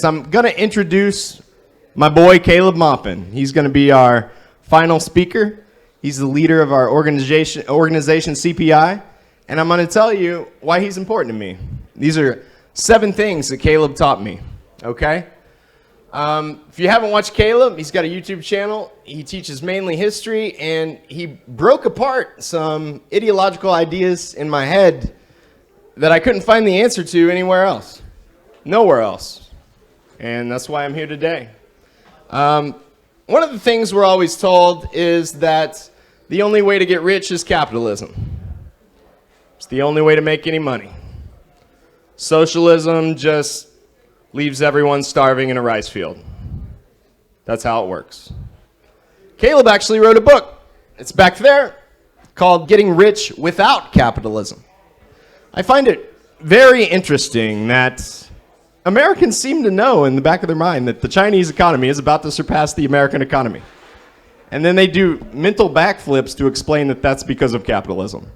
minutes, I'm going to introduce my boy, Caleb Maupin. He's going to be our final speaker. He's the leader of our organization CPI, and I'm going to tell you why he's important to me. These are 7 things that Caleb taught me, okay? If you haven't watched Caleb, he's got a YouTube channel. He teaches mainly history, and he broke apart some ideological ideas in my head that I couldn't find the answer to anywhere else. Nowhere else. And that's why I'm here today. One of the things we're always told is that the only way to get rich is capitalism. It's the only way to make any money. Socialism just leaves everyone starving in a rice field. That's how it works. Caleb actually wrote a book. It's back there, called Getting Rich Without Capitalism. I find it very interesting that Americans seem to know in the back of their mind that the Chinese economy is about to surpass the American economy. And then they do mental backflips to explain that that's because of capitalism.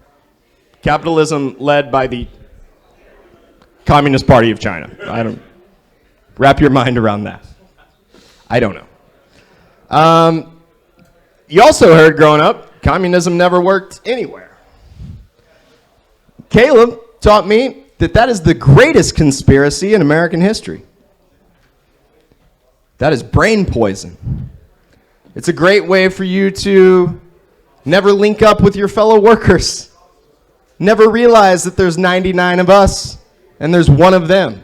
Capitalism led by the Communist Party of China. I don't wrap your mind around that. I don't know. You also heard growing up, communism never worked anywhere. Caleb taught me that is the greatest conspiracy in American history. That is brain poison. It's a great way for you to never link up with your fellow workers. Never realize that there's 99 of us and there's one of them,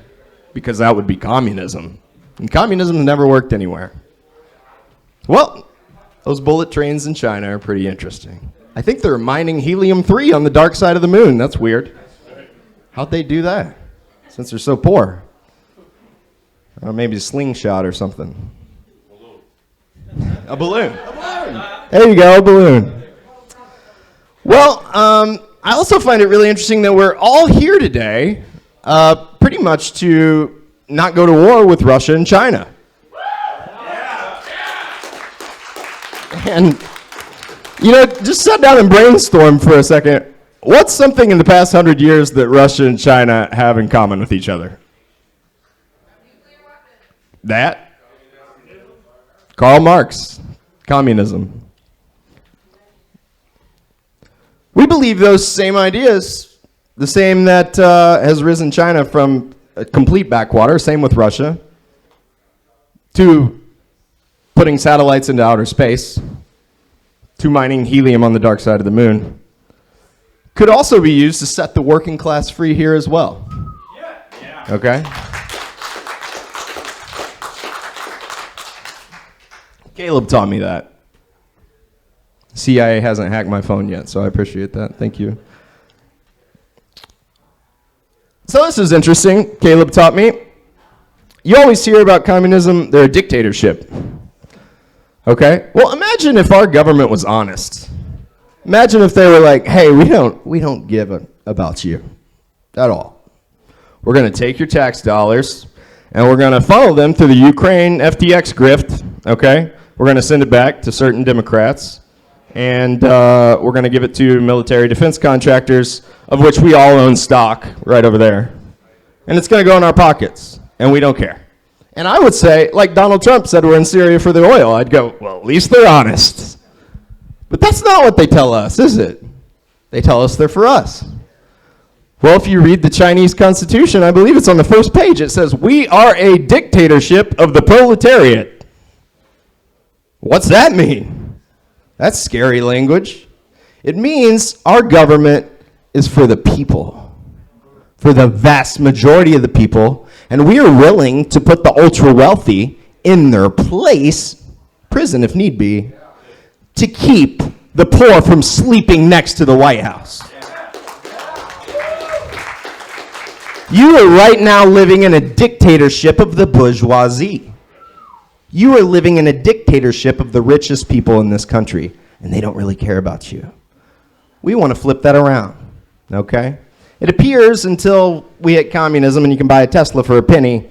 because that would be communism. And communism never worked anywhere. Well, those bullet trains in China are pretty interesting. I think they're mining helium-3 on the dark side of the moon. That's weird. How'd they do that, since they're so poor? Or maybe a slingshot or something. A balloon. A balloon. There you go, a balloon. Well, I also find it really interesting that we're all here today pretty much to not go to war with Russia and China. And, just sit down and brainstorm for a second. What's something in the past 100 years that Russia and China have in common with each other? That? Karl Marx. Communism. We believe those same ideas, the same that has risen China from a complete backwater, same with Russia, to putting satellites into outer space, to mining helium on the dark side of the moon, could also be used to set the working class free here as well. Yeah. Okay? Caleb taught me that. CIA hasn't hacked my phone yet, so I appreciate that. Thank you. So this is interesting. Caleb taught me. You always hear about communism, they're a dictatorship. Okay? Well, imagine if our government was honest. Imagine if they were like, hey, we don't give about you at all. We're going to take your tax dollars, and we're going to funnel them through the Ukraine FTX grift, okay? We're going to send it back to certain Democrats, and we're going to give it to military defense contractors, of which we all own stock right over there. And it's going to go in our pockets, and we don't care. And I would say, like Donald Trump said, we're in Syria for the oil. I'd go, well, at least they're honest. But that's not what they tell us, is it? They tell us they're for us. Well, if you read the Chinese Constitution, I believe it's on the first page, it says, we are a dictatorship of the proletariat. What's that mean? That's scary language. It means our government is for the people, for the vast majority of the people, and we are willing to put the ultra-wealthy in their place, prison if need be, to keep the poor from sleeping next to the White House. You are right now living in a dictatorship of the bourgeoisie. You are living in a dictatorship of the richest people in this country, and they don't really care about you. We want to flip that around, okay? It appears until we hit communism and you can buy a Tesla for a penny,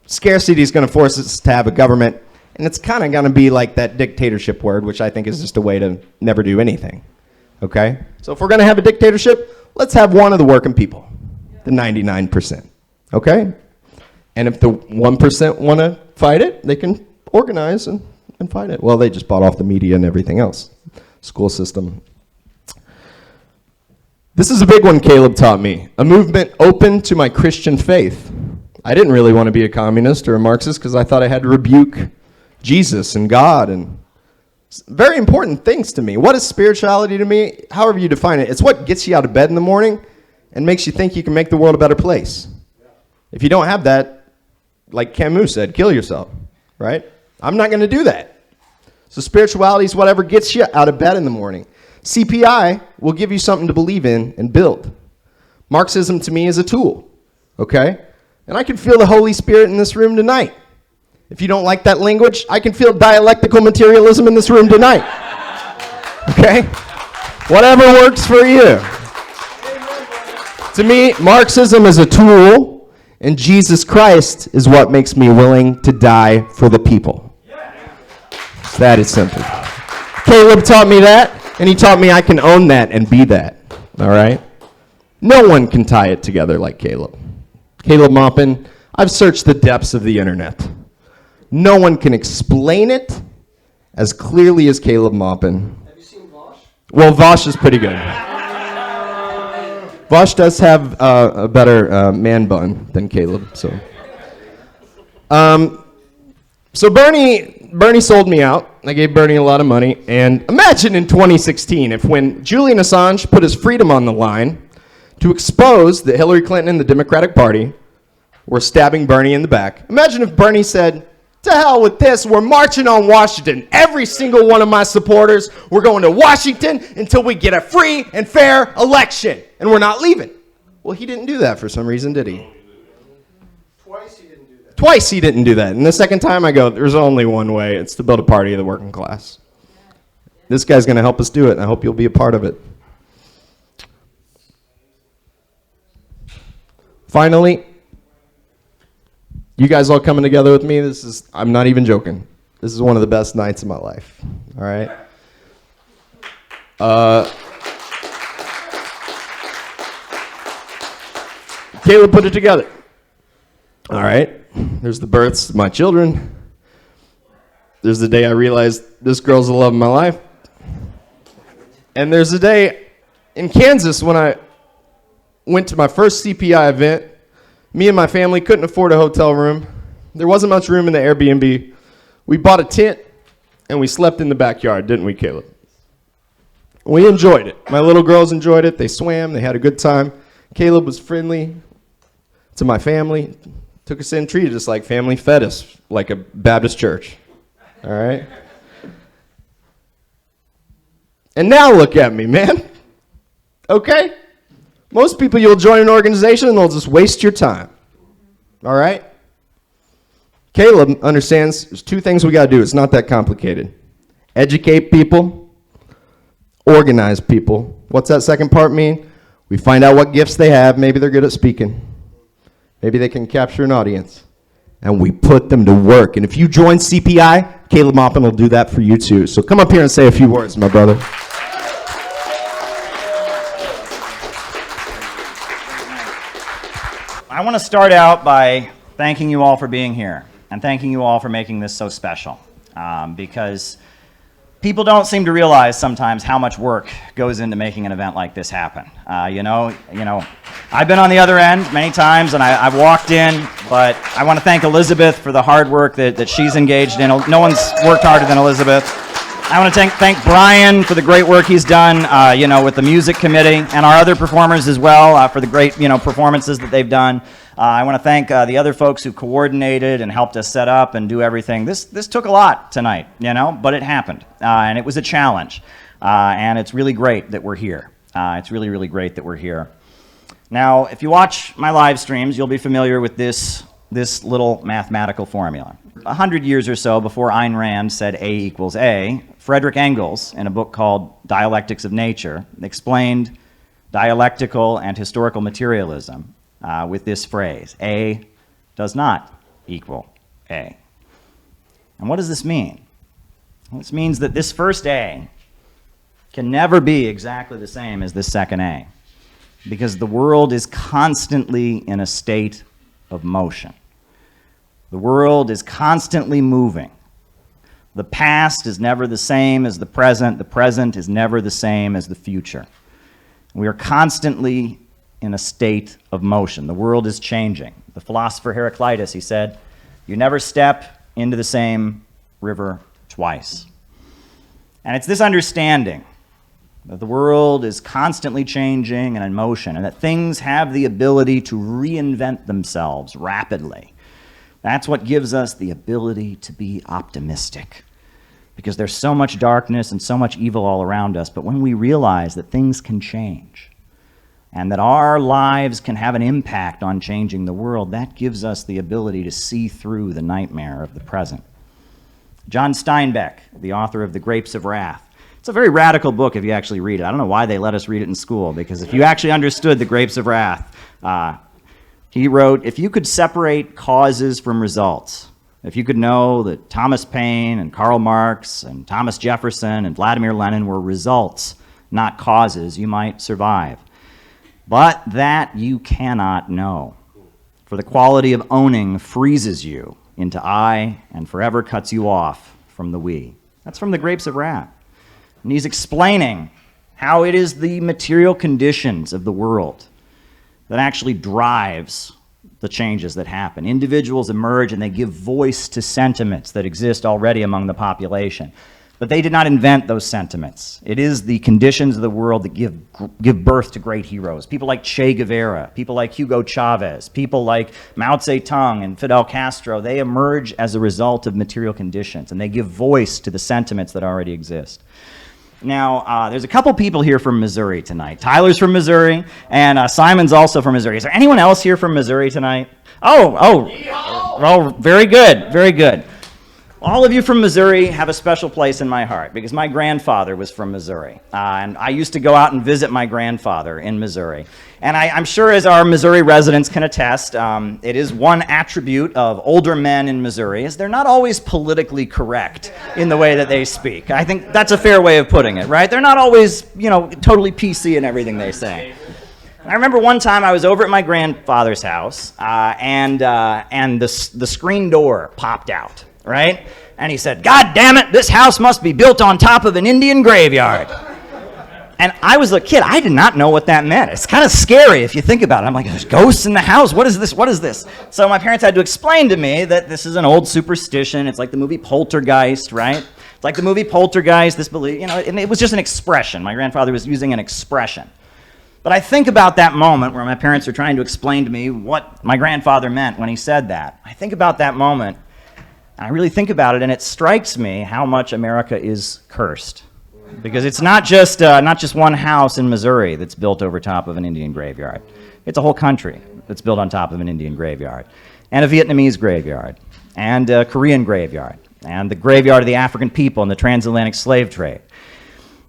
scarcity is going to force us to have a government. And it's kind of going to be like that dictatorship word, which I think is just a way to never do anything. Okay? So if we're going to have a dictatorship, let's have one of the working people, the 99%. Okay? And if the 1% want to fight it, they can organize and fight it. Well, they just bought off the media and everything else. School system. This is a big one Caleb taught me. A movement open to my Christian faith. I didn't really want to be a communist or a Marxist because I thought I had to rebuke Jesus and God and very important things to me. What is spirituality to me? However you define it, it's what gets you out of bed in the morning and makes you think you can make the world a better place. If you don't have that, like Camus said, kill yourself, right? I'm not going to do that. So spirituality is whatever gets you out of bed in the morning. CPI will give you something to believe in and build. Marxism to me is a tool, okay? And I can feel the Holy Spirit in this room tonight. If you don't like that language, I can feel dialectical materialism in this room tonight. Okay? Whatever works for you. To me, Marxism is a tool, and Jesus Christ is what makes me willing to die for the people. It's that is simple. Caleb taught me that. And he taught me I can own that and be that, all right? No one can tie it together like Caleb. Caleb Maupin, I've searched the depths of the internet. No one can explain it as clearly as Caleb Maupin. Have you seen Vosh? Well, Vosh is pretty good. Vosh does have a better man bun than Caleb, so. So Bernie sold me out. I gave Bernie a lot of money. And imagine in 2016 if when Julian Assange put his freedom on the line to expose that Hillary Clinton and the Democratic Party were stabbing Bernie in the back. Imagine if Bernie said, to hell with this, we're marching on Washington. Every single one of my supporters, we're going to Washington until we get a free and fair election. And we're not leaving. Well, he didn't do that for some reason, did he? Twice he didn't do that. And the second time I go, there's only one way. It's to build a party of the working class. This guy's going to help us do it, and I hope you'll be a part of it. Finally, you guys all coming together with me, I'm not even joking. This is one of the best nights of my life. All right? Caleb put it together. All right? There's the births of my children. There's the day I realized this girl's the love of my life. And there's the day in Kansas when I went to my first CPI event. Me and my family couldn't afford a hotel room. There wasn't much room in the Airbnb. We bought a tent and we slept in the backyard, didn't we, Caleb? We enjoyed it. My little girls enjoyed it. They swam. They had a good time. Caleb was friendly to my family. Took us in, treated us like family, fed us like a Baptist church. All right? And now look at me, man. Okay? Most people, you'll join an organization and they'll just waste your time. All right? Caleb understands there's two things we got to do. It's not that complicated. Educate people, organize people. What's that second part mean? We find out what gifts they have. Maybe they're good at speaking. Maybe they can capture an audience. And we put them to work. And if you join CPI, Caleb Maupin will do that for you too. So come up here and say a few words, my brother. I want to start out by thanking you all for being here and thanking you all for making this so special, because people don't seem to realize sometimes how much work goes into making an event like this happen. You know, I've been on the other end many times, and I've walked in, but I want to thank Elizabeth for the hard work that she's engaged in. No one's worked harder than Elizabeth. I want to thank Brian for the great work he's done, with the music committee, and our other performers as well for the great, performances that they've done. I want to thank the other folks who coordinated and helped us set up and do everything. This took a lot tonight, but it happened, and it was a challenge, and it's really great that we're here. It's really, really great that we're here. Now, if you watch my live streams, you'll be familiar with this little mathematical formula. 100 years or so before Ayn Rand said A equals A, Frederick Engels, in a book called Dialectics of Nature, explained dialectical and historical materialism with this phrase: A does not equal A. And what does this mean? Well, this means that this first A can never be exactly the same as this second A, because the world is constantly in a state of motion. The world is constantly moving. The past is never the same as the present is never the same as the future. We are constantly in a state of motion. The world is changing. The philosopher Heraclitus, he said, you never step into the same river twice. And it's this understanding that the world is constantly changing and in motion, and that things have the ability to reinvent themselves rapidly. That's what gives us the ability to be optimistic, because there's so much darkness and so much evil all around us. But when we realize that things can change and that our lives can have an impact on changing the world, that gives us the ability to see through the nightmare of the present. John Steinbeck, the author of The Grapes of Wrath, it's a very radical book if you actually read it. I don't know why they let us read it in school, because if you actually understood The Grapes of Wrath, he wrote, if you could separate causes from results, if you could know that Thomas Paine and Karl Marx and Thomas Jefferson and Vladimir Lenin were results, not causes, you might survive. But that you cannot know, for the quality of owning freezes you into I and forever cuts you off from the we. That's from The Grapes of Wrath. And he's explaining how it is the material conditions of the world that actually drives the changes that happen. Individuals emerge and they give voice to sentiments that exist already among the population. But they did not invent those sentiments. It is the conditions of the world that give birth to great heroes. People like Che Guevara, people like Hugo Chavez, people like Mao Zedong and Fidel Castro, they emerge as a result of material conditions, and they give voice to the sentiments that already exist. Now, there's a couple people here from Missouri tonight. Tyler's from Missouri, and Simon's also from Missouri. Is there anyone else here from Missouri tonight? Oh, very good, very good. All of you from Missouri have a special place in my heart, because my grandfather was from Missouri, and I used to go out and visit my grandfather in Missouri. And I'm sure, as our Missouri residents can attest, it is one attribute of older men in Missouri is they're not always politically correct in the way that they speak. I think that's a fair way of putting it, right? They're not always, totally PC in everything they say. I remember one time I was over at my grandfather's house, and the screen door popped out, right? And he said, "God damn it, this house must be built on top of an Indian graveyard." And I was a kid. I did not know what that meant. It's kind of scary if you think about it. I'm like, there's ghosts in the house. What is this? What is this? So my parents had to explain to me that this is an old superstition. It's like the movie Poltergeist, right? It's like the movie Poltergeist, this belief, and it was just an expression. My grandfather was using an expression. But I think about that moment where my parents are trying to explain to me what my grandfather meant when he said that. I think about that moment, and I really think about it, and it strikes me how much America is cursed. Because it's not just one house in Missouri that's built over top of an Indian graveyard. It's a whole country that's built on top of an Indian graveyard, and a Vietnamese graveyard, and a Korean graveyard, and the graveyard of the African people in the transatlantic slave trade.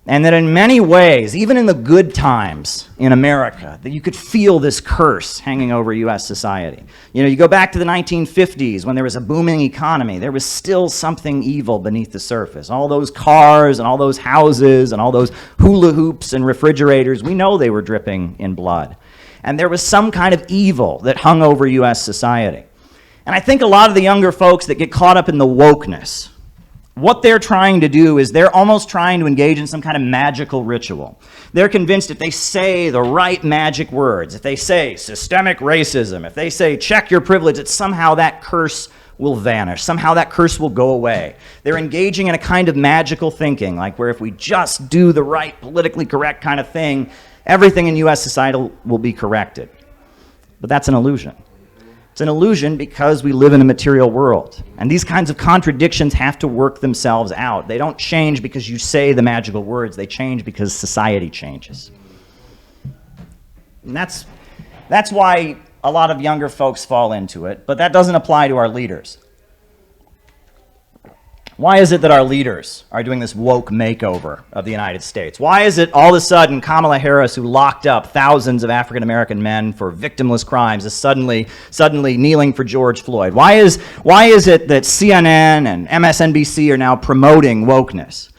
And that in many ways, even in the good times in America, that you could feel this curse hanging over U.S. society. You go back to the 1950s when there was a booming economy, there was still something evil beneath the surface. All those cars and all those houses and all those hula hoops and refrigerators, we know they were dripping in blood. And there was some kind of evil that hung over U.S. society. And I think a lot of the younger folks that get caught up in the wokeness, what they're trying to do is they're almost trying to engage in some kind of magical ritual. They're convinced if they say the right magic words, if they say systemic racism, if they say check your privilege, that somehow that curse will vanish. Somehow that curse will go away. They're engaging in a kind of magical thinking, like where if we just do the right politically correct kind of thing, everything in U.S. society will be corrected. But that's an illusion. It's an illusion because we live in a material world. And these kinds of contradictions have to work themselves out. They don't change because you say the magical words. They change because society changes. And that's why a lot of younger folks fall into it, but that doesn't apply to our leaders. Why is it that our leaders are doing this woke makeover of the United States? Why is it all of a sudden Kamala Harris, who locked up thousands of African-American men for victimless crimes, is suddenly kneeling for George Floyd? Why is it that CNN and MSNBC are now promoting wokeness?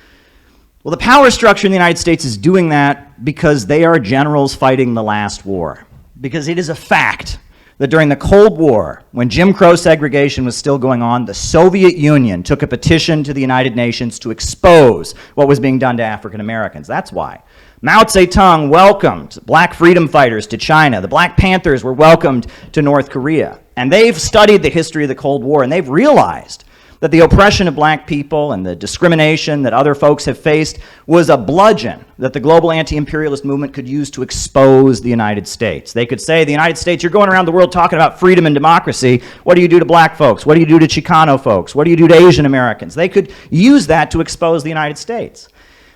Well, the power structure in the United States is doing that because they are generals fighting the last war. Because it is a fact that during the Cold War, when Jim Crow segregation was still going on, the Soviet Union took a petition to the United Nations to expose what was being done to African Americans. That's why. Mao Zedong welcomed black freedom fighters to China. The Black Panthers were welcomed to North Korea. And they've studied the history of the Cold War, and they've realized that the oppression of black people and the discrimination that other folks have faced was a bludgeon that the global anti-imperialist movement could use to expose the United States. They could say, the United States, you're going around the world talking about freedom and democracy. What do you do to black folks? What do you do to Chicano folks? What do you do to Asian Americans? They could use that to expose the United States.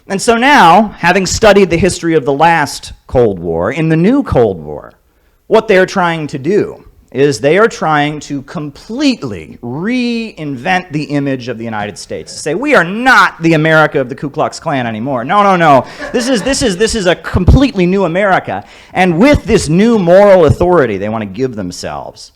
And so now, having studied the history of the last Cold War, in the new Cold War, what they're trying to do is they are trying to completely reinvent the image of the United States. To say, we are not the America of the Ku Klux Klan anymore. No, no, no. This is a completely new America. And with this new moral authority they want to give themselves,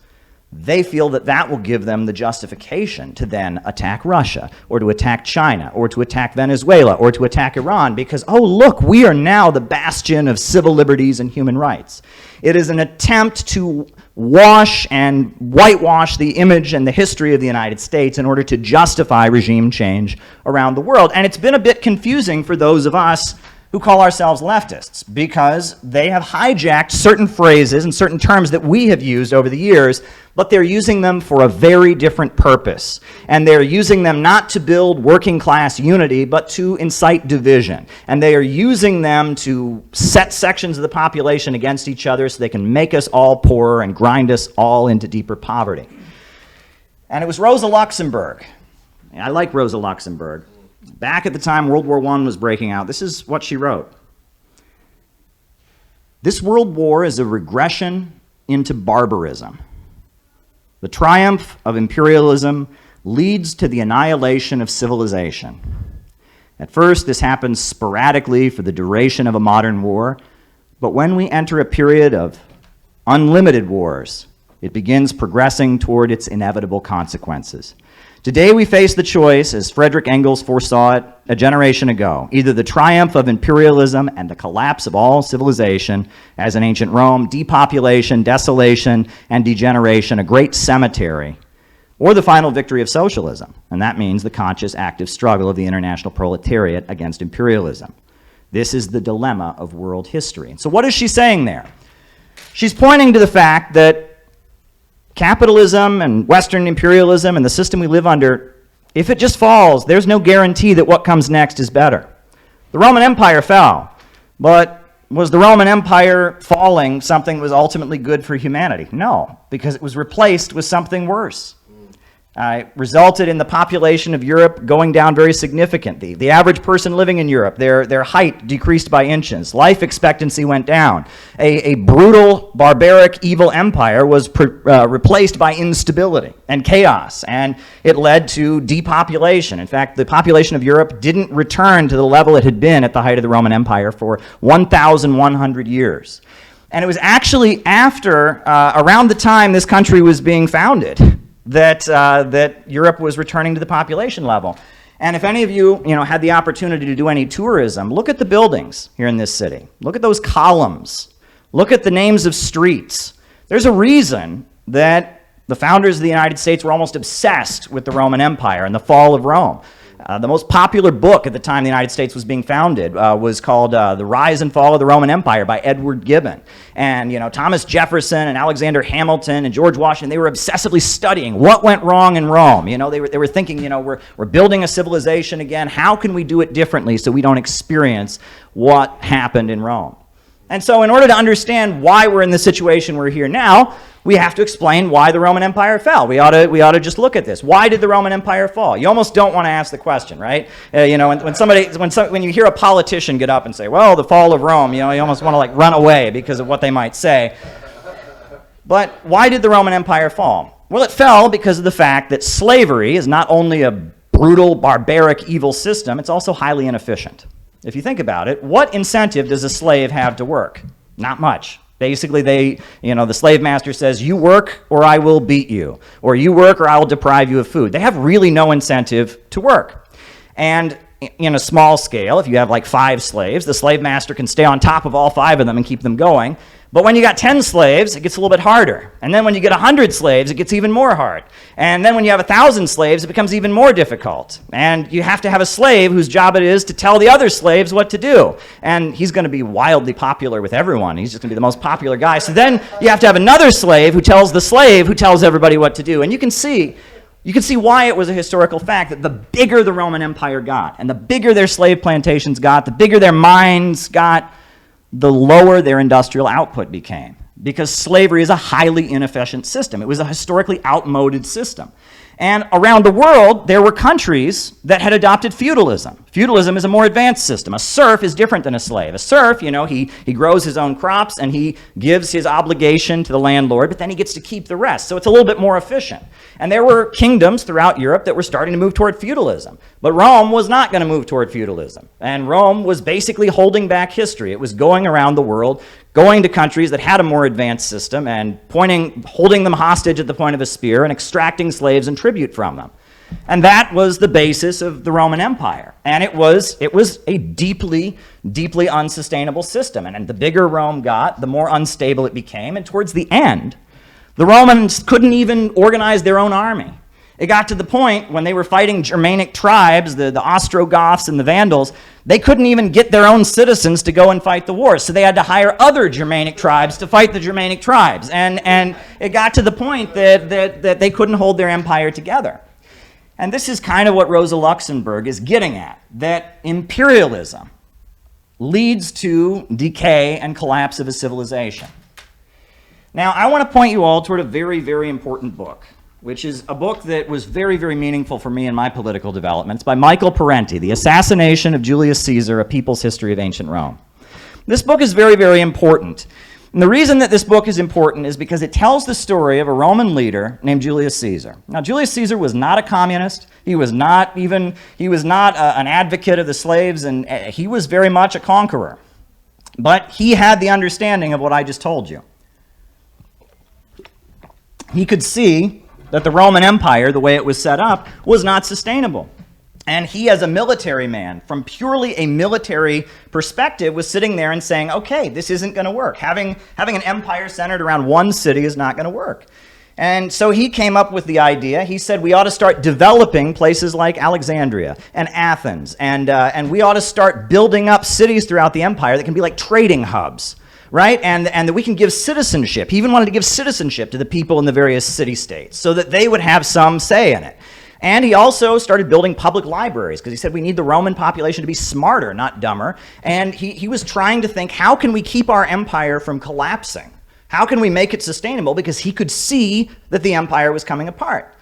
they feel that that will give them the justification to then attack Russia, or to attack China, or to attack Venezuela, or to attack Iran, because, oh, look, we are now the bastion of civil liberties and human rights. It is an attempt to wash and whitewash the image and the history of the United States in order to justify regime change around the world. And it's been a bit confusing for those of us who call ourselves leftists, because they have hijacked certain phrases and certain terms that we have used over the years, but they're using them for a very different purpose. And they're using them not to build working class unity, but to incite division. And they are using them to set sections of the population against each other so they can make us all poorer and grind us all into deeper poverty. And it was Rosa Luxemburg. I like Rosa Luxemburg. Back at the time World War I was breaking out, this is what she wrote. This world war is a regression into barbarism. The triumph of imperialism leads to the annihilation of civilization. At first, this happens sporadically for the duration of a modern war, but when we enter a period of unlimited wars, it begins progressing toward its inevitable consequences. Today we face the choice, as Frederick Engels foresaw it a generation ago, either the triumph of imperialism and the collapse of all civilization, as in ancient Rome, depopulation, desolation, and degeneration, a great cemetery, or the final victory of socialism, and that means the conscious, active struggle of the international proletariat against imperialism. This is the dilemma of world history. And so what is she saying there? She's pointing to the fact that capitalism and Western imperialism and the system we live under, if it just falls, there's no guarantee that what comes next is better. The Roman Empire fell, but was the Roman Empire falling something that was ultimately good for humanity? No, because it was replaced with something worse. It resulted in the population of Europe going down very significantly. The average person living in Europe, their height decreased by inches. Life expectancy went down. A brutal, barbaric, evil empire was replaced by instability and chaos, and it led to depopulation. In fact, the population of Europe didn't return to the level it had been at the height of the Roman Empire for 1,100 years. And it was actually after, around the time this country was being founded, that Europe was returning to the population level. And if any of you, had the opportunity to do any tourism, look at the buildings here in this city. Look at those columns. Look at the names of streets. There's a reason that the founders of the United States were almost obsessed with the Roman Empire and the fall of Rome. The most popular book at the time the United States was being founded was called The Rise and Fall of the Roman Empire by Edward Gibbon. And, Thomas Jefferson and Alexander Hamilton and George Washington, they were obsessively studying what went wrong in Rome. They were thinking, we're building a civilization again. How can we do it differently so we don't experience what happened in Rome? And so in order to understand why we're in the situation we're here now, we have to explain why the Roman Empire fell. We ought to just look at this. Why did the Roman Empire fall? You almost don't want to ask the question, right? When you hear a politician get up and say, well, the fall of Rome, you almost want to run away because of what they might say. But why did the Roman Empire fall? Well, it fell because of the fact that slavery is not only a brutal, barbaric, evil system, it's also highly inefficient. If you think about it, what incentive does a slave have to work? Not much. Basically, the slave master says, you work or I will beat you, or you work or I will deprive you of food. They have really no incentive to work. And in a small scale, if you have 5 slaves, the slave master can stay on top of all 5 of them and keep them going. But when you got 10 slaves, it gets a little bit harder. And then when you get 100 slaves, it gets even more hard. And then when you have 1,000 slaves, it becomes even more difficult. And you have to have a slave whose job it is to tell the other slaves what to do. And he's going to be wildly popular with everyone. He's just going to be the most popular guy. So then you have to have another slave who tells the slave who tells everybody what to do. And you can see why it was a historical fact that the bigger the Roman Empire got, and the bigger their slave plantations got, the bigger their mines got, the lower their industrial output became, because slavery is a highly inefficient system. It was a historically outmoded system. And around the world, there were countries that had adopted feudalism. Feudalism is a more advanced system. A serf is different than a slave. A serf, he grows his own crops and he gives his obligation to the landlord, but then he gets to keep the rest. So it's a little bit more efficient. And there were kingdoms throughout Europe that were starting to move toward feudalism. But Rome was not going to move toward feudalism. And Rome was basically holding back history. It was going around the world, going to countries that had a more advanced system and holding them hostage at the point of a spear and extracting slaves and tribute from them. And that was the basis of the Roman Empire. And it was a deeply, deeply unsustainable system. And the bigger Rome got, the more unstable it became. And towards the end, the Romans couldn't even organize their own army. It got to the point when they were fighting Germanic tribes, the Ostrogoths and the Vandals, they couldn't even get their own citizens to go and fight the wars. So they had to hire other Germanic tribes to fight the Germanic tribes. And it got to the point that they couldn't hold their empire together. And this is kind of what Rosa Luxemburg is getting at, that imperialism leads to decay and collapse of a civilization. Now, I want to point you all toward a very, very important book, which is a book that was very, very meaningful for me in my political developments, by Michael Parenti, The Assassination of Julius Caesar, A People's History of Ancient Rome. This book is very, very important. And the reason that this book is important is because it tells the story of a Roman leader named Julius Caesar. Now, Julius Caesar was not a communist. He was not an advocate of the slaves, and he was very much a conqueror. But he had the understanding of what I just told you. He could see that the Roman Empire, the way it was set up, was not sustainable. And he, as a military man, from purely a military perspective, was sitting there and saying, okay, this isn't going to work. Having an empire centered around one city is not going to work. And so he came up with the idea. He said we ought to start developing places like Alexandria and Athens, and we ought to start building up cities throughout the empire that can be like trading hubs. Right? And that we can give citizenship. He even wanted to give citizenship to the people in the various city-states so that they would have some say in it. And he also started building public libraries because he said we need the Roman population to be smarter, not dumber. And he was trying to think, how can we keep our empire from collapsing? How can we make it sustainable? Because he could see that the empire was coming apart.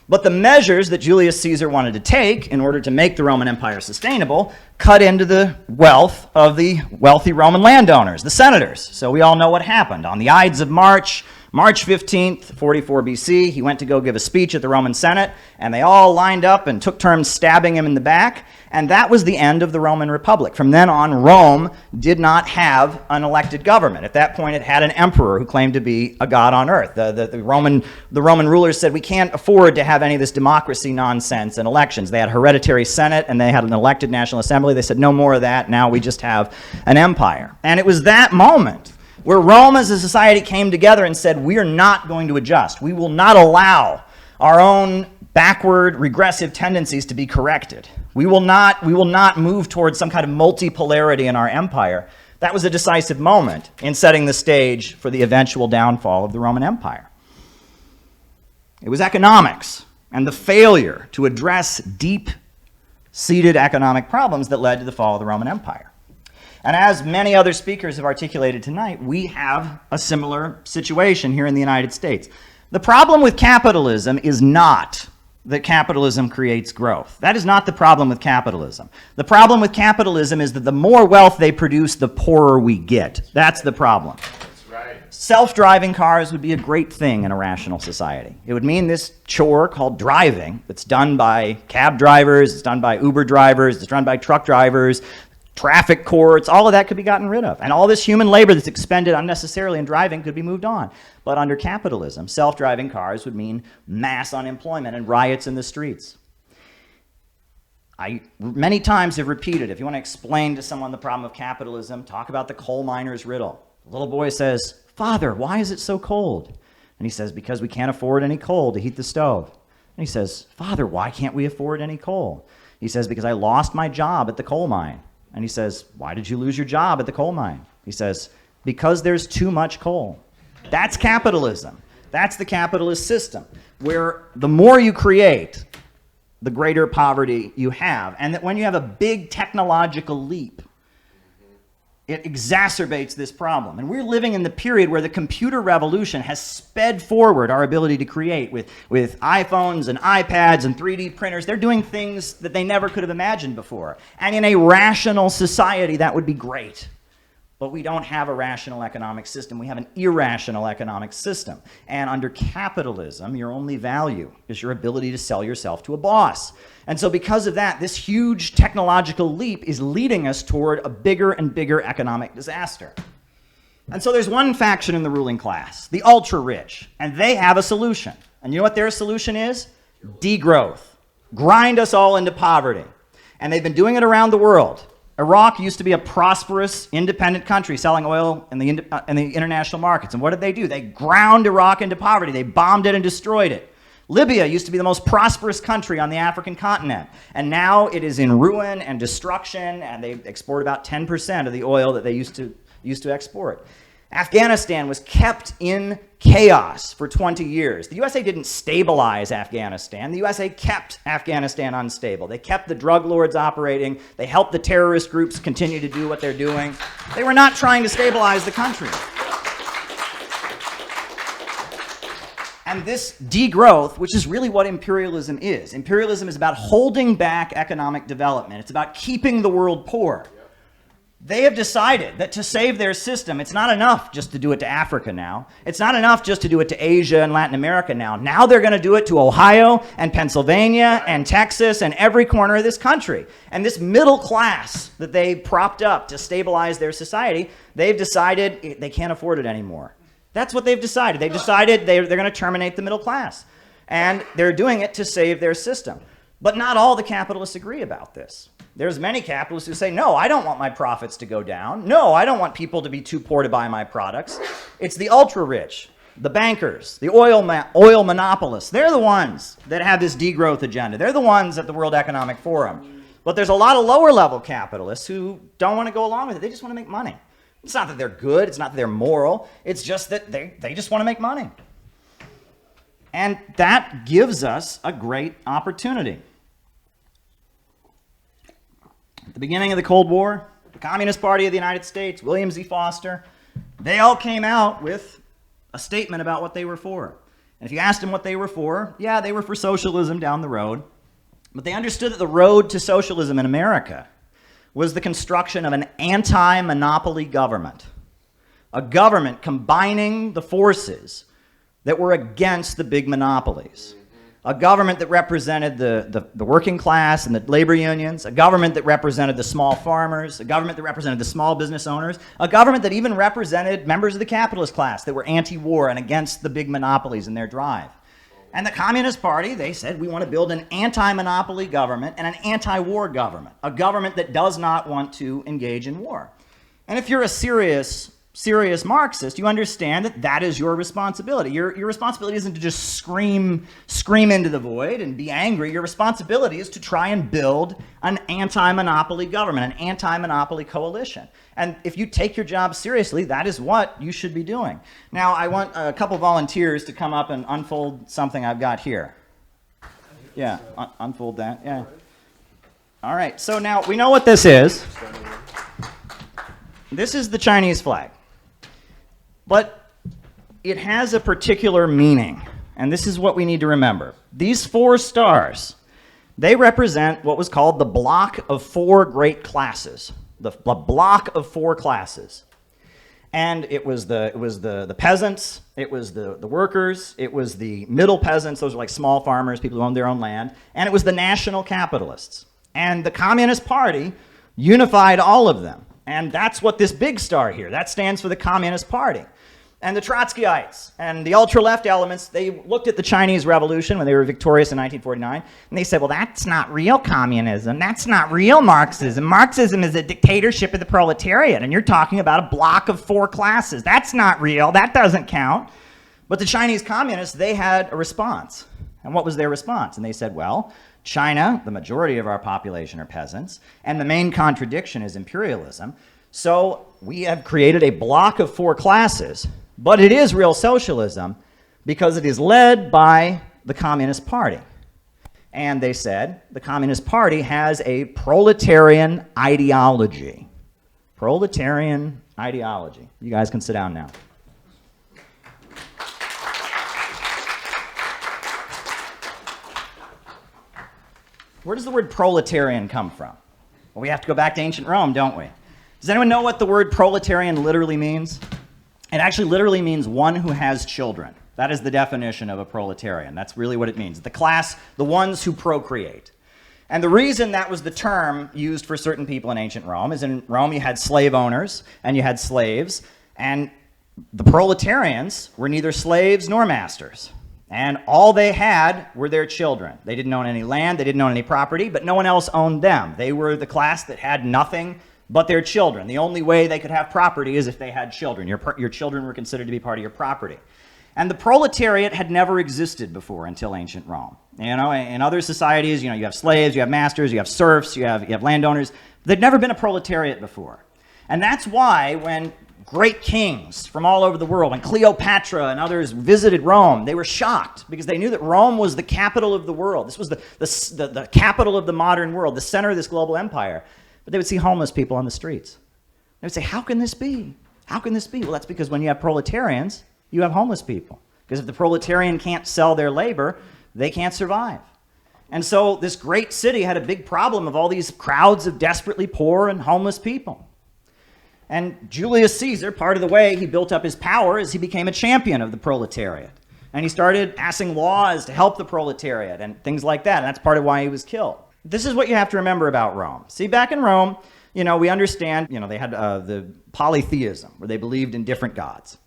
But the measures that Julius Caesar wanted to take in order to make the Roman Empire sustainable cut into the wealth of the wealthy Roman landowners, the senators. So we all know what happened. On the Ides of March 15th, 44 BC, he went to go give a speech at the Roman Senate, and they all lined up and took turns stabbing him in the back, and that was the end of the Roman Republic. From then on, Rome did not have an elected government. At that point, it had an emperor who claimed to be a god on earth. The Roman rulers said, we can't afford to have any of this democracy nonsense in elections. They had hereditary Senate, and they had an elected National Assembly. They said, no more of that. Now we just have an empire. And it was that moment where Rome as a society came together and said, we are not going to adjust. We will not allow our own backward, regressive tendencies to be corrected. We will not move towards some kind of multipolarity in our empire. That was a decisive moment in setting the stage for the eventual downfall of the Roman Empire. It was economics and the failure to address deep-seated economic problems that led to the fall of the Roman Empire. And as many other speakers have articulated tonight, we have a similar situation here in the United States. The problem with capitalism is not that capitalism creates growth. That is not the problem with capitalism. The problem with capitalism is that the more wealth they produce, the poorer we get. That's the problem. That's right. Self-driving cars would be a great thing in a rational society. It would mean this chore called driving, that's done by cab drivers, it's done by Uber drivers, it's done by truck drivers, traffic courts, all of that could be gotten rid of. And all this human labor that's expended unnecessarily in driving could be moved on. But under capitalism, self-driving cars would mean mass unemployment and riots in the streets. I many times have repeated, if you want to explain to someone the problem of capitalism, talk about the coal miner's riddle. The little boy says, "Father, why is it so cold?" And he says, "Because we can't afford any coal to heat the stove." And he says, "Father, why can't we afford any coal?" He says, "Because I lost my job at the coal mine." And he says, "Why did you lose your job at the coal mine?" He says, "Because there's too much coal." That's capitalism. That's the capitalist system, where the more you create, the greater poverty you have. And that when you have a big technological leap, it exacerbates this problem. And we're living in the period where the computer revolution has sped forward our ability to create with iPhones and iPads and 3D printers. They're doing things that they never could have imagined before. And in a rational society, that would be great. But we don't have a rational economic system. We have an irrational economic system. And under capitalism, your only value is your ability to sell yourself to a boss. And so because of that, this huge technological leap is leading us toward a bigger and bigger economic disaster. And so there's one faction in the ruling class, the ultra-rich, and they have a solution. And you know what their solution is? Degrowth. Grind us all into poverty. And they've been doing it around the world. Iraq used to be a prosperous, independent country selling oil in the international markets. And what did they do? They ground Iraq into poverty. They bombed it and destroyed it. Libya used to be the most prosperous country on the African continent. And now it is in ruin and destruction, and they export about 10% of the oil that they used to export. Afghanistan was kept in chaos for 20 years. The USA didn't stabilize Afghanistan. The USA kept Afghanistan unstable. They kept the drug lords operating. They helped the terrorist groups continue to do what they're doing. They were not trying to stabilize the country. And this degrowth, which is really what imperialism is. Imperialism is about holding back economic development. It's about keeping the world poor. They have decided that to save their system, it's not enough just to do it to Africa now. It's not enough just to do it to Asia and Latin America now. Now they're going to do it to Ohio and Pennsylvania and Texas and every corner of this country. And this middle class that they propped up to stabilize their society, they've decided they can't afford it anymore. That's what they've decided. They've decided they're going to terminate the middle class. And they're doing it to save their system. But not all the capitalists agree about this. There's many capitalists who say, no, I don't want my profits to go down. No, I don't want people to be too poor to buy my products. It's the ultra-rich, the bankers, the oil monopolists. They're the ones that have this degrowth agenda. They're the ones at the World Economic Forum. But there's a lot of lower-level capitalists who don't want to go along with it. They just want to make money. It's not that they're good. It's not that they're moral. It's just that they just want to make money. And that gives us a great opportunity. At the beginning of the Cold War, the Communist Party of the United States, William Z. Foster, they all came out with a statement about what they were for. And if you asked them what they were for, yeah, they were for socialism down the road. But they understood that the road to socialism in America was the construction of an anti-monopoly government. A government combining the forces that were against the big monopolies. A government that represented the working class and the labor unions, a government that represented the small farmers, a government that represented the small business owners, a government that even represented members of the capitalist class that were anti-war and against the big monopolies in their drive. And the Communist Party, they said, we want to build an anti-monopoly government and an anti-war government, a government that does not want to engage in war. And if you're a serious Marxist, you understand that that is your responsibility. Your responsibility isn't to just scream into the void and be angry. Your responsibility is to try and build an anti-monopoly government, an anti-monopoly coalition. And if you take your job seriously, that is what you should be doing. Now, I want a couple volunteers to come up and unfold something I've got here. Yeah, unfold that, yeah. All right, so now we know what this is. This is the Chinese flag. But it has a particular meaning, and this is what we need to remember. These 4 stars, they represent what was called the block of 4 great classes, the block of 4 classes. And it was the peasants, it was the workers, it was the middle peasants, those are like small farmers, people who owned their own land, and it was the national capitalists. And the Communist Party unified all of them. And that's what this big star here, that stands for the Communist Party. And the Trotskyites and the ultra-left elements, they looked at the Chinese Revolution when they were victorious in 1949, and they said, well, that's not real communism. That's not real Marxism. Marxism is a dictatorship of the proletariat, and you're talking about a block of 4 classes. That's not real. That doesn't count. But the Chinese communists, they had a response. And what was their response? And they said, well, China, the majority of our population are peasants, and the main contradiction is imperialism. So we have created a block of 4 classes, but it is real socialism because it is led by the Communist Party. And they said the Communist Party has a proletarian ideology. Proletarian ideology. You guys can sit down now. Where does the word proletarian come from? Well, we have to go back to ancient Rome, don't we? Does anyone know what the word proletarian literally means? It actually literally means one who has children. That is the definition of a proletarian. That's really what it means. The class, the ones who procreate. And the reason that was the term used for certain people in ancient Rome is in Rome you had slave owners and you had slaves, and the proletarians were neither slaves nor masters. And all they had were their children. They didn't own any land, they didn't own any property, but no one else owned them. They were the class that had nothing but their children. The only way they could have property is if they had children. Your children were considered to be part of your property. And the proletariat had never existed before until ancient Rome. You know, in other societies, you have slaves, you have masters, you have serfs, you have landowners. There'd never been a proletariat before. And that's why when great kings from all over the world, when Cleopatra and others visited Rome, they were shocked because they knew that Rome was the capital of the world. This was the capital of the modern world, the center of this global empire. But they would see homeless people on the streets. They would say, how can this be? How can this be? Well, that's because when you have proletarians, you have homeless people. Because if the proletarian can't sell their labor, they can't survive. And so this great city had a big problem of all these crowds of desperately poor and homeless people. And Julius Caesar, part of the way he built up his power is he became a champion of the proletariat. And he started passing laws to help the proletariat and things like that. And that's part of why he was killed. This is what you have to remember about Rome. See, back in Rome, we understand, they had the polytheism, where they believed in different gods.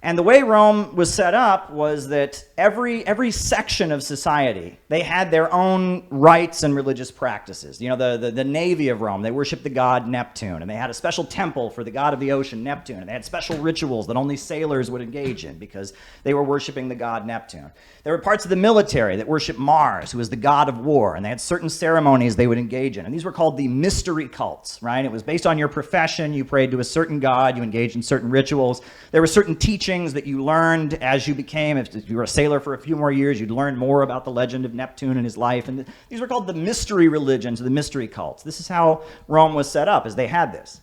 And the way Rome was set up was that every section of society, they had their own rites and religious practices. The navy of Rome, they worshiped the god Neptune, and they had a special temple for the god of the ocean, Neptune, and they had special rituals that only sailors would engage in because they were worshiping the god Neptune. There were parts of the military that worshiped Mars, who was the god of war, and they had certain ceremonies they would engage in, and these were called the mystery cults, right? It was based on your profession. You prayed to a certain god, you engaged in certain rituals. There were certain teachings that you learned as you became, if you were a sailor for a few more years, you'd learn more about the legend of Neptune and his life. And these were called the mystery religions, or the mystery cults. This is how Rome was set up, as they had this.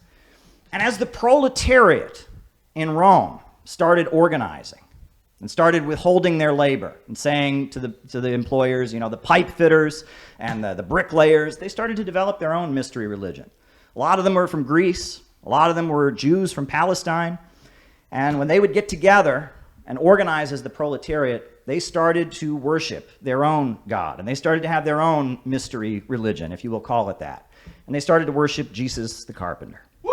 And as the proletariat in Rome started organizing and started withholding their labor and saying to the employers, the pipe fitters and the bricklayers, they started to develop their own mystery religion. A lot of them were from Greece. A lot of them were Jews from Palestine. And when they would get together and organize as the proletariat, they started to worship their own God. And they started to have their own mystery religion, if you will call it that. And they started to worship Jesus the carpenter. Woo!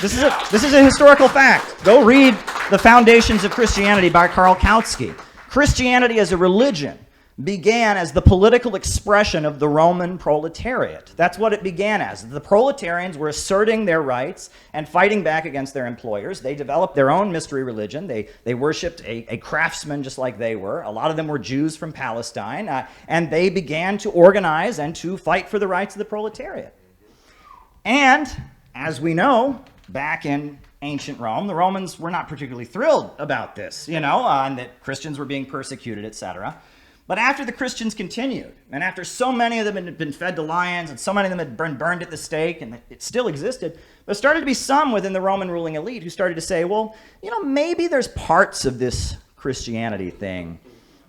This is a historical fact. Go read The Foundations of Christianity by Karl Kautsky. Christianity as a religion began as the political expression of the Roman proletariat. That's what it began as. The proletarians were asserting their rights and fighting back against their employers. They developed their own mystery religion. They worshipped a craftsman just like they were. A lot of them were Jews from Palestine. And they began to organize and to fight for the rights of the proletariat. And, as we know, back in ancient Rome, the Romans were not particularly thrilled about this, and that Christians were being persecuted, etc. But after the Christians continued, and after so many of them had been fed to lions, and so many of them had been burned at the stake, and it still existed, there started to be some within the Roman ruling elite who started to say, well, maybe there's parts of this Christianity thing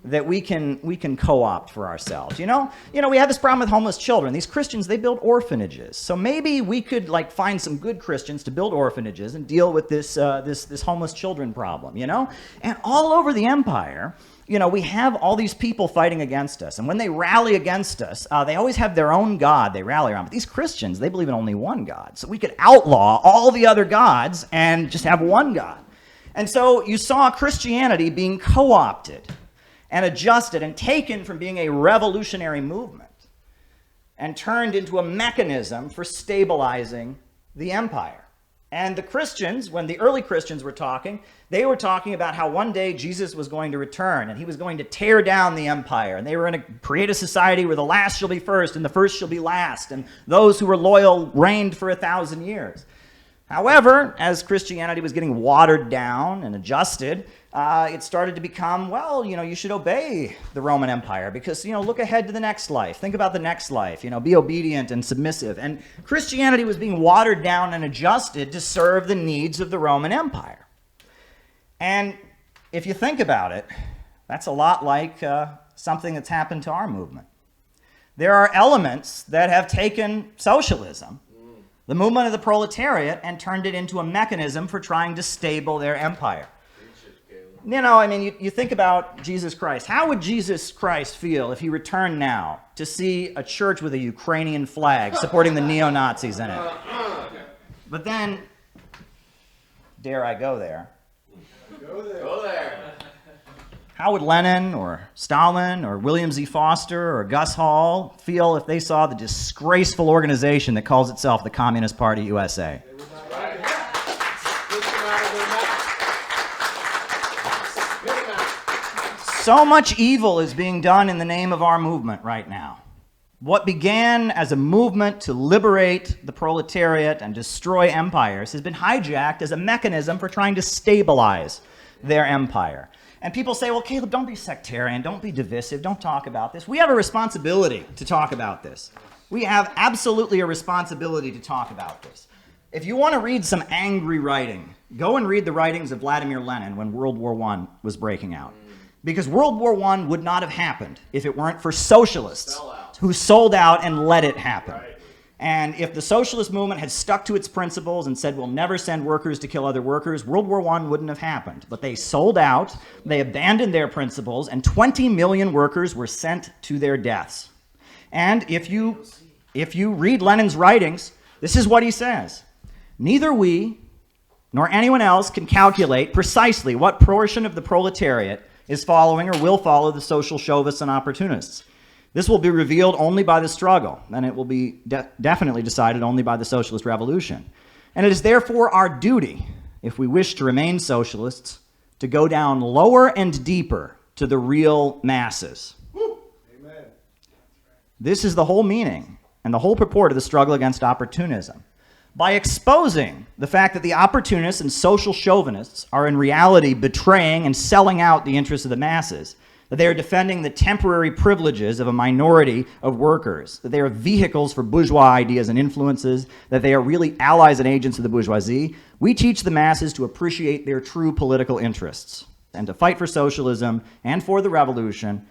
that we can co-opt for ourselves. We have this problem with homeless children. These Christians, they build orphanages. So maybe we could find some good Christians to build orphanages and deal with this homeless children problem, And all over the empire, we have all these people fighting against us. And when they rally against us, they always have their own God they rally around. But these Christians, they believe in only one God. So we could outlaw all the other gods and just have one God. And so you saw Christianity being co-opted and adjusted and taken from being a revolutionary movement and turned into a mechanism for stabilizing the empire. And the Christians, when the early Christians were talking, they were talking about how one day Jesus was going to return and he was going to tear down the empire. And they were going to create a society where the last shall be first and the first shall be last. And those who were loyal reigned for 1,000 years. However, as Christianity was getting watered down and adjusted, it started to become, well, you should obey the Roman Empire because, look ahead to the next life. Think about the next life, be obedient and submissive. And Christianity was being watered down and adjusted to serve the needs of the Roman Empire. And if you think about it, that's a lot like something that's happened to our movement. There are elements that have taken socialism, the movement of the proletariat, and turned it into a mechanism for trying to stable their empire. You think about Jesus Christ. How would Jesus Christ feel if he returned now to see a church with a Ukrainian flag supporting the neo-Nazis in it? But then, dare I go there? Go there. How would Lenin or Stalin or William Z. Foster or Gus Hall feel if they saw the disgraceful organization that calls itself the Communist Party USA? So much evil is being done in the name of our movement right now. What began as a movement to liberate the proletariat and destroy empires has been hijacked as a mechanism for trying to stabilize their empire. And people say, well, Caleb, don't be sectarian, don't be divisive, don't talk about this. We have a responsibility to talk about this. We have absolutely a responsibility to talk about this. If you want to read some angry writing, go and read the writings of Vladimir Lenin when World War I was breaking out. Because World War I would not have happened if it weren't for socialists who sold out and let it happen. Right. And if the socialist movement had stuck to its principles and said, we'll never send workers to kill other workers, World War I wouldn't have happened. But they sold out, they abandoned their principles, and 20 million workers were sent to their deaths. And if you read Lenin's writings, this is what he says. Neither we nor anyone else can calculate precisely what portion of the proletariat is following or will follow the social chauvists and opportunists. This will be revealed only by the struggle, and it will be definitely decided only by the socialist revolution. And it is therefore our duty, if we wish to remain socialists, to go down lower and deeper to the real masses. Amen. This is the whole meaning and the whole purport of the struggle against opportunism. By exposing the fact that the opportunists and social chauvinists are in reality betraying and selling out the interests of the masses, that they are defending the temporary privileges of a minority of workers, that they are vehicles for bourgeois ideas and influences, that they are really allies and agents of the bourgeoisie, we teach the masses to appreciate their true political interests and to fight for socialism and for the revolution,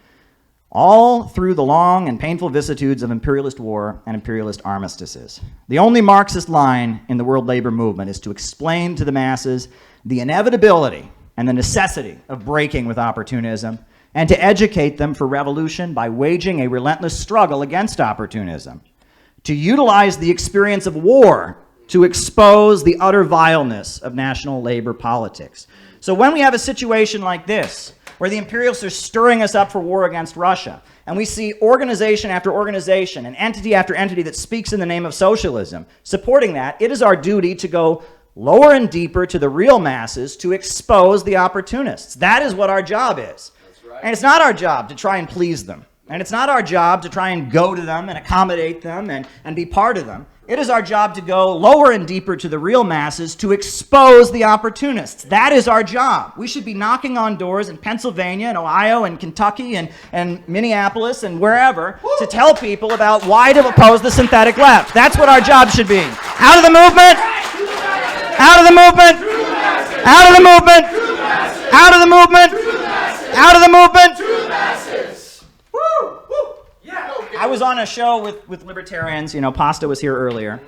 all through the long and painful vicissitudes of imperialist war and imperialist armistices. The only Marxist line in the world labor movement is to explain to the masses the inevitability and the necessity of breaking with opportunism, and to educate them for revolution by waging a relentless struggle against opportunism, to utilize the experience of war to expose the utter vileness of national labor politics. So when we have a situation like this, where the imperialists are stirring us up for war against Russia, and we see organization after organization and entity after entity that speaks in the name of socialism supporting that, it is our duty to go lower and deeper to the real masses to expose the opportunists. That is what our job is. And it's not our job to try and please them. And it's not our job to try and go to them and accommodate them and be part of them. It is our job to go lower and deeper to the real masses to expose the opportunists. That is our job. We should be knocking on doors in Pennsylvania and Ohio and Kentucky and Minneapolis and wherever to tell people about why to oppose the synthetic left. That's what our job should be. Out of the movement! Out of the movement! Out of the movement! Out of the movement! Out of the movement! To the masses! Woo! Woo! Yeah! I was on a show with libertarians, Pasta was here earlier,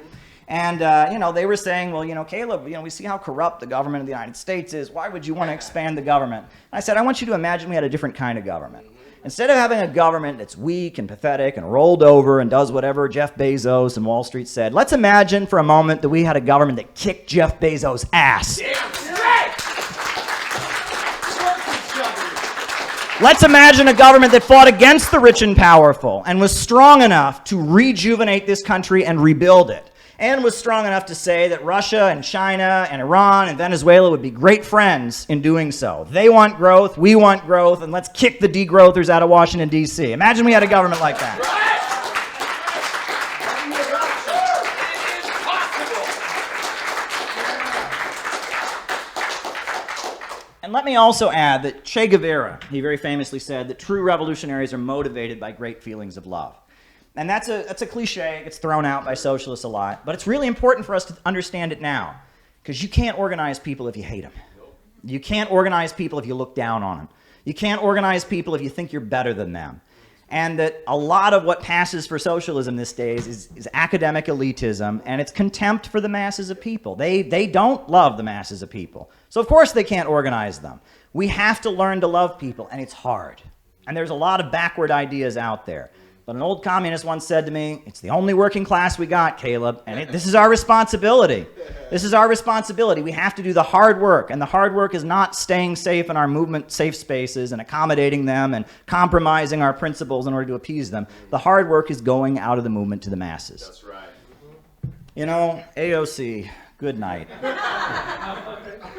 and, they were saying, well, Caleb, we see how corrupt the government of the United States is. Why would you want to expand the government? And I said, I want you to imagine we had a different kind of government. Instead of having a government that's weak and pathetic and rolled over and does whatever Jeff Bezos and Wall Street said, let's imagine for a moment that we had a government that kicked Jeff Bezos' ass. Damn right! Let's imagine a government that fought against the rich and powerful and was strong enough to rejuvenate this country and rebuild it, and was strong enough to say that Russia and China and Iran and Venezuela would be great friends in doing so. They want growth, we want growth, and let's kick the degrowthers out of Washington, D.C. Imagine we had a government like that. And let me also add that Che Guevara, he very famously said that true revolutionaries are motivated by great feelings of love. And that's a cliche, it gets thrown out by socialists a lot, but it's really important for us to understand it now, because you can't organize people if you hate them. You can't organize people if you look down on them. You can't organize people if you think you're better than them. And that a lot of what passes for socialism these days is academic elitism, and it's contempt for the masses of people. They don't love the masses of people. So of course they can't organize them. We have to learn to love people, and it's hard. And there's a lot of backward ideas out there. But an old communist once said to me, it's the only working class we got, Caleb, and this is our responsibility. This is our responsibility. We have to do the hard work, and the hard work is not staying safe in our movement safe spaces and accommodating them and compromising our principles in order to appease them. The hard work is going out of the movement to the masses. That's right. You know, AOC, good night.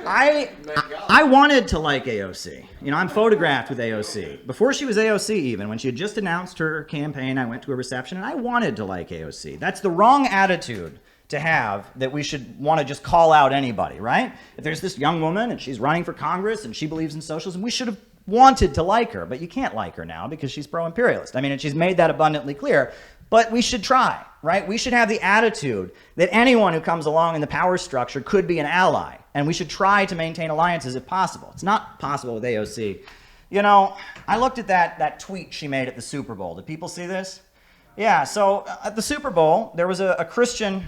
I wanted to like AOC. You know, I'm photographed with AOC. Before she was AOC even, when she had just announced her campaign, I went to a reception and I wanted to like AOC. That's the wrong attitude to have, that we should want to just call out anybody, right? If there's this young woman and she's running for Congress and she believes in socialism, we should have wanted to like her, but you can't like her now because she's pro-imperialist. I mean, and she's made that abundantly clear. But we should try, right? We should have the attitude that anyone who comes along in the power structure could be an ally, and we should try to maintain alliances if possible. It's not possible with AOC. You know, I looked at that tweet she made at the Super Bowl. Did people see this? Yeah, so at the Super Bowl, there was a Christian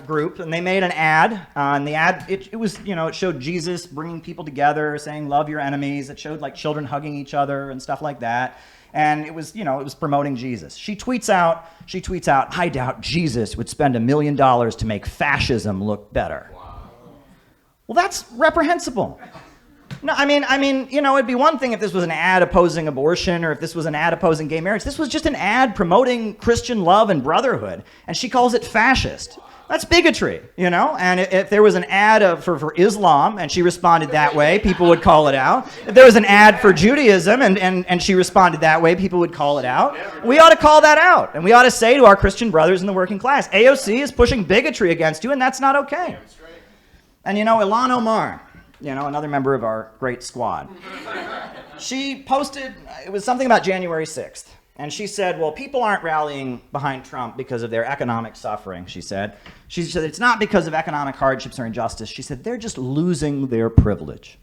group, and they made an ad. And the ad, it was, you know, it showed Jesus bringing people together, saying, love your enemies. It showed, like, children hugging each other and stuff like that. And it was, you know, it was promoting Jesus. She tweets out, I doubt Jesus would spend $1 million to make fascism look better. Wow. Well, that's reprehensible. No, I mean, you know, it'd be one thing if this was an ad opposing abortion or if this was an ad opposing gay marriage. This was just an ad promoting Christian love and brotherhood, and she calls it fascist. That's bigotry, you know? And if there was an ad for Islam and she responded that way, people would call it out. If there was an ad for Judaism and she responded that way, people would call it out. We ought to call that out. And we ought to say to our Christian brothers in the working class, AOC is pushing bigotry against you, and that's not okay. And you know, Ilhan Omar, you know, another member of our great squad, she posted, it was something about January 6th. And she said, well, people aren't rallying behind Trump because of their economic suffering, she said. She said, it's not because of economic hardships or injustice. She said, they're just losing their privilege.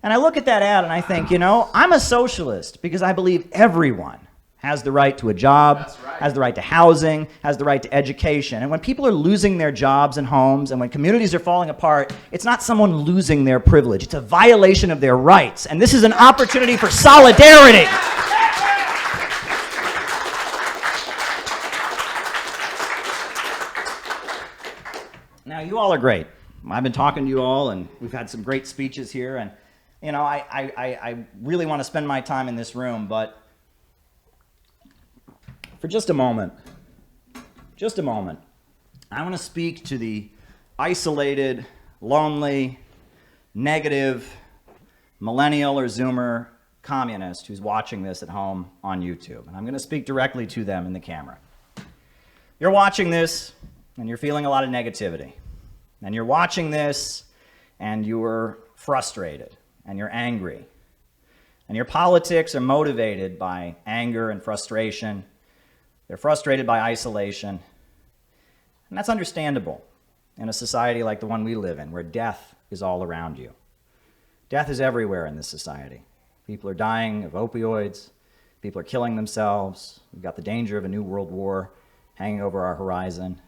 And I look at that ad and I think, you know, I'm a socialist because I believe everyone has the right to a job, has the right to housing, has the right to education. And when people are losing their jobs and homes, and when communities are falling apart, it's not someone losing their privilege. It's a violation of their rights. And this is an opportunity for solidarity. Now, you all are great. I've been talking to you all, and we've had some great speeches here, and, you know, I really want to spend my time in this room, but for just a moment, I want to speak to the isolated, lonely, negative, millennial or Zoomer communist who's watching this at home on YouTube, and I'm going to speak directly to them in the camera. You're watching this, and you're feeling a lot of negativity. And you're watching this, and you're frustrated, and you're angry. And your politics are motivated by anger and frustration. They're frustrated by isolation. And that's understandable in a society like the one we live in, where death is all around you. Death is everywhere in this society. People are dying of opioids. People are killing themselves. We've got the danger of a new world war hanging over our horizon.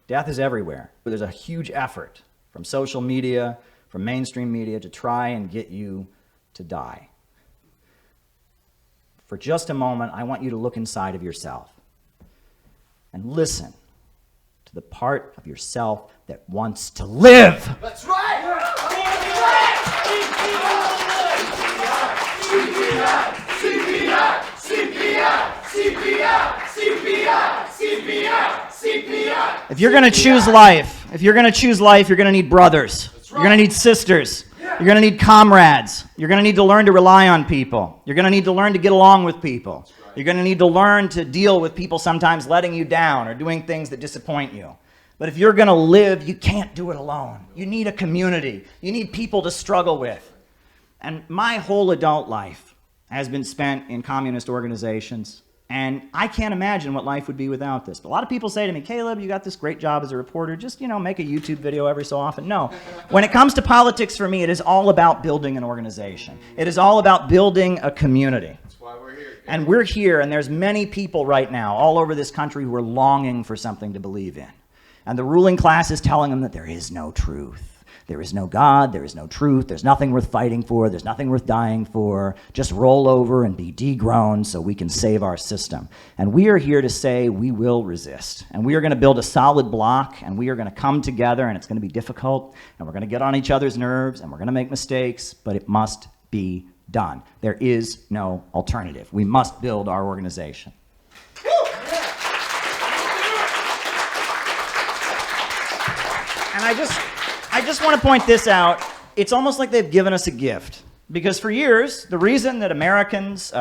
Death is everywhere. There's a huge effort from social media, from mainstream media, to try and get you to die. For just a moment, I want you to look inside of yourself and listen to the part of yourself that wants to live. That's right! If you're going to choose life, you're going to need brothers. You're going to need sisters. You're going to need comrades. You're going to need to learn to rely on people. You're going to need to learn to get along with people. You're going to need to learn to deal with people sometimes letting you down or doing things that disappoint you. But if you're going to live, you can't do it alone. You need a community. You need people to struggle with. And my whole adult life has been spent in communist organizations. And I can't imagine what life would be without this. But a lot of people say to me, Caleb, you got this great job as a reporter. Just, make a YouTube video every so often. No. When it comes to politics, for me, it is all about building an organization. It is all about building a community. That's why we're here. And we're here, and there's many people right now all over this country who are longing for something to believe in. And the ruling class is telling them that there is no truth. There is no God, there is no truth, there's nothing worth fighting for, there's nothing worth dying for. Just roll over and be degrown so we can save our system. And we are here to say we will resist. And we are going to build a solid block, and we are going to come together, and it's going to be difficult, and we're going to get on each other's nerves, and we're going to make mistakes, but it must be done. There is no alternative. We must build our organization. And I just want to point this out. It's almost like they've given us a gift. Because for years, the reason that Americans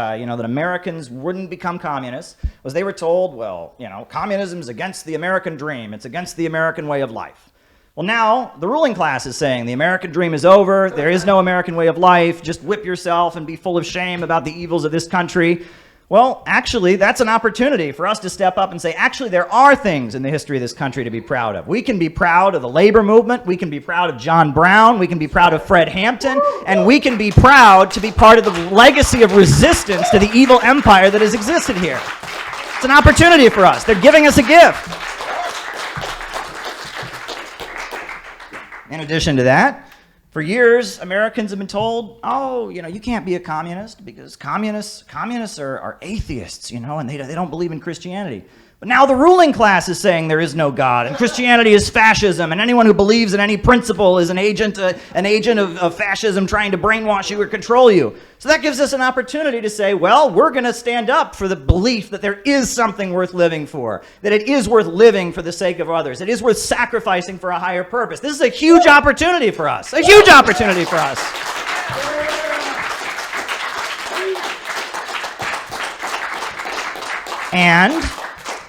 wouldn't become communists was they were told, well, communism is against the American dream. It's against the American way of life. Well, now the ruling class is saying the American dream is over. There is no American way of life. Just whip yourself and be full of shame about the evils of this country. Well, actually, that's an opportunity for us to step up and say, actually, there are things in the history of this country to be proud of. We can be proud of the labor movement. We can be proud of John Brown. We can be proud of Fred Hampton. And we can be proud to be part of the legacy of resistance to the evil empire that has existed here. It's an opportunity for us. They're giving us a gift. In addition to that, for years, Americans have been told, you can't be a communist because communists are atheists, and they don't believe in Christianity. But now the ruling class is saying there is no God, and Christianity is fascism, and anyone who believes in any principle is an agent of fascism trying to brainwash you or control you. So that gives us an opportunity to say, well, we're going to stand up for the belief that there is something worth living for, that it is worth living for the sake of others, it is worth sacrificing for a higher purpose. This is a huge opportunity for us, a huge opportunity for us.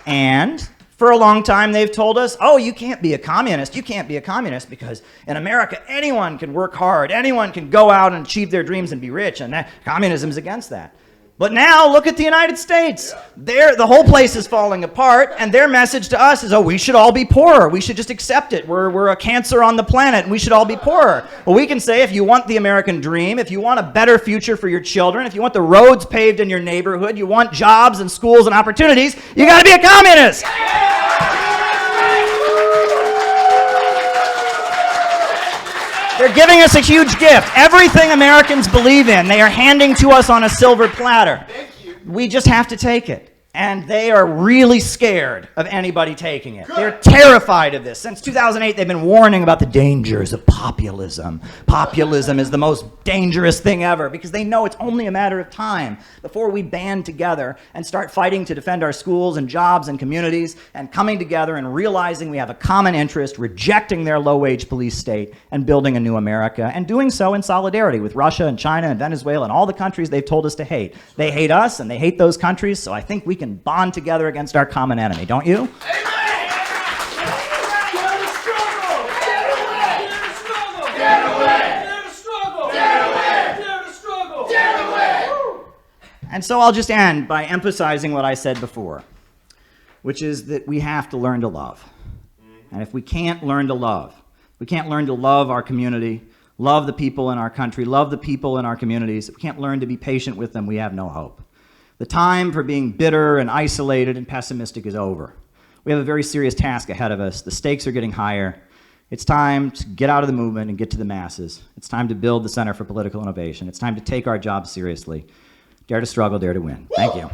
And for a long time, they've told us, you can't be a communist. You can't be a communist because in America, anyone can work hard. Anyone can go out and achieve their dreams and be rich. And communism is against that. But now, look at the United States. The whole place is falling apart. And their message to us is, we should all be poorer. We should just accept it. We're a cancer on the planet, and we should all be poorer. Well, we can say if you want the American dream, if you want a better future for your children, if you want the roads paved in your neighborhood, you want jobs and schools and opportunities, you got to be a communist. They're giving us a huge gift. Everything Americans believe in, they are handing to us on a silver platter. We just have to take it. And they are really scared of anybody taking it. They're terrified of this. Since 2008, they've been warning about the dangers of populism. Populism is the most dangerous thing ever because they know it's only a matter of time before we band together and start fighting to defend our schools and jobs and communities and coming together and realizing we have a common interest, rejecting their low-wage police state and building a new America, and doing so in solidarity with Russia and China and Venezuela and all the countries they've told us to hate. They hate us and they hate those countries, so I think we can bond together against our common enemy, don't you? And so I'll just end by emphasizing what I said before, which is that we have to learn to love. And if we can't learn to love, we can't learn to love our community, love the people in our country, love the people in our communities, if we can't learn to be patient with them, we have no hope. The time for being bitter and isolated and pessimistic is over. We have a very serious task ahead of us. The stakes are getting higher. It's time to get out of the movement and get to the masses. It's time to build the Center for Political Innovation. It's time to take our jobs seriously. Dare to struggle, dare to win. Thank you.